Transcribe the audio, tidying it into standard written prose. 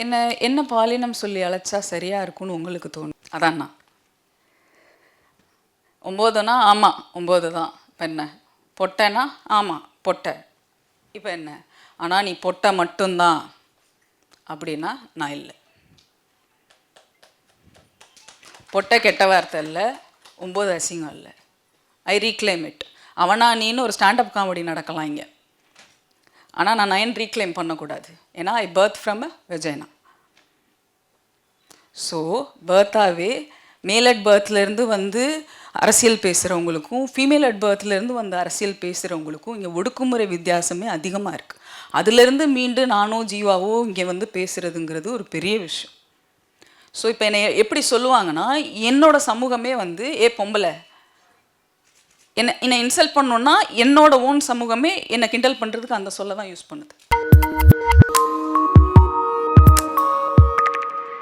என்ன என்ன பாலினம் சொல்லி அழைச்சா சரியாக இருக்கும்னு உங்களுக்கு தோணும்? அதாண்ணா 9னா ஆமாம் 9 தான். இப்போ என்ன? பொட்டைனா ஆமாம் பொட்டை. இப்போ என்ன? ஆனால் நீ பொட்டை மட்டும்தான் அப்படின்னா நான் இல்லை. பொட்டை கெட்ட வார்த்தை இல்லை, 9 அசிங்கம் இல்லை. ஐ ரீக்ளைம் இட். அவனா நீன்னு ஒரு ஸ்டாண்டப் காமெடி நடக்கலாம் இங்கே. ஆனால் நான் 9 ரீக்ளைம் பண்ணக்கூடாது. ஏன்னா I birth from a vagina. So பர்த்தாவே மேல் அட் பர்த்லேருந்து வந்து அரசியல் பேசுகிறவங்களுக்கும் ஃபீமேல் அட் பர்த்லேருந்து வந்து அரசியல் பேசுகிறவங்களுக்கும் இங்கே ஒடுக்குமுறை வித்தியாசமே அதிகமாக இருக்குது. அதுலேருந்து மீண்டு நானோ ஜீவாவோ இங்கே வந்து பேசுகிறதுங்கிறது ஒரு பெரிய விஷயம். ஸோ இப்போ என்னை எப்படி சொல்லுவாங்கன்னா, என்னோட சமூகமே வந்து பொம்பளை என்னை இன்சல்ட் பண்ணோன்னா என்னோட ஓன் சமூகமே என்னை கிண்டல் பண்ணுறதுக்கு அந்த சொல்ல தான் யூஸ் பண்ணுது.